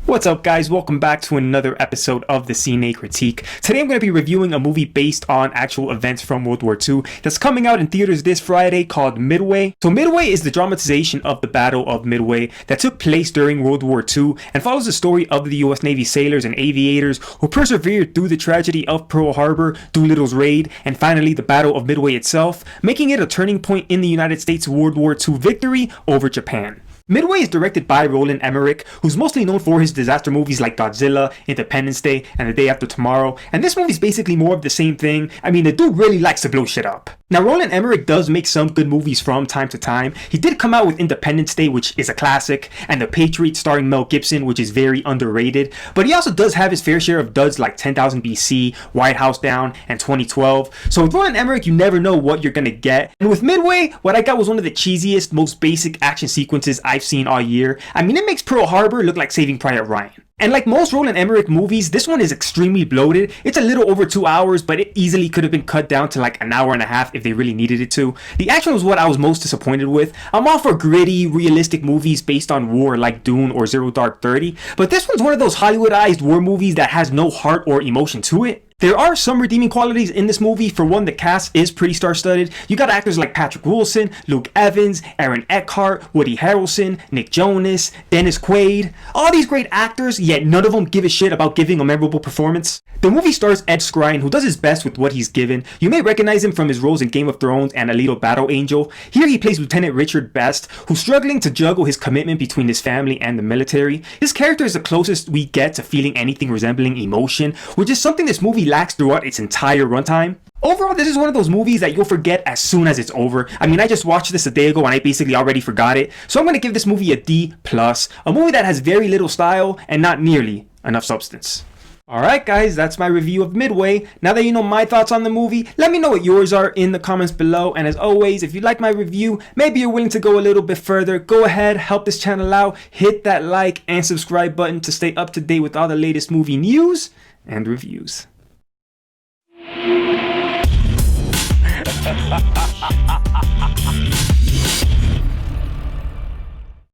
What's up, guys? Welcome back to another episode of the Cine Critique. Today I'm going to be reviewing a movie based on actual events from World War II that's coming out in theaters this Friday called Midway. So Midway is the dramatization of the Battle of Midway that took place during World War II and follows the story of the US Navy sailors and aviators who persevered through the tragedy of Pearl Harbor, Doolittle's raid, and finally the Battle of Midway itself, making it a turning point in the United States' World War II victory over Japan. Midway is directed by Roland Emmerich, who's mostly known for his disaster movies like Godzilla, Independence Day, and The Day After Tomorrow, and this movie's basically more of the same thing. I mean, the dude really likes to blow shit up. Now, Roland Emmerich does make some good movies from time to time. He did come out with Independence Day, which is a classic, and The Patriot starring Mel Gibson, which is very underrated, but he also does have his fair share of duds like 10,000 BC, White House Down, and 2012. So with Roland Emmerich, you never know what you're gonna get. And with Midway, what I got was one of the cheesiest, most basic action sequences I've seen all year. I mean, it makes Pearl Harbor look like Saving Private Ryan. And like most Roland Emmerich movies, this one is extremely bloated. It's a little over 2 hours, but it easily could have been cut down to like an hour and a half if they really needed it to. The action was what I was most disappointed with. I'm all for gritty, realistic movies based on war like Dune or Zero Dark 30, but this one's one of those Hollywoodized war movies that has no heart or emotion to it. There are some redeeming qualities in this movie. For one, the cast is pretty star-studded. You got actors like Patrick Wilson, Luke Evans, Aaron Eckhart, Woody Harrelson, Nick Jonas, Dennis Quaid. All these great actors, yet none of them give a shit about giving a memorable performance. The movie stars Ed Skrein, who does his best with what he's given. You may recognize him from his roles in Game of Thrones and Alita Battle Angel. Here he plays Lieutenant Richard Best, who's struggling to juggle his commitment between his family and the military. His character is the closest we get to feeling anything resembling emotion, which is something this movie lacks throughout its entire runtime. Overall, this is one of those movies that you'll forget as soon as it's over. I mean, I just watched this a day ago and I basically already forgot it. So I'm going to give this movie a D+, a movie that has very little style and not nearly enough substance. Alright guys, that's my review of Midway. Now that you know my thoughts on the movie, let me know what yours are in the comments below. And as always, if you like my review, maybe you're willing to go a little bit further, go ahead, help this channel out, hit that like and subscribe button to stay up to date with all the latest movie news and reviews.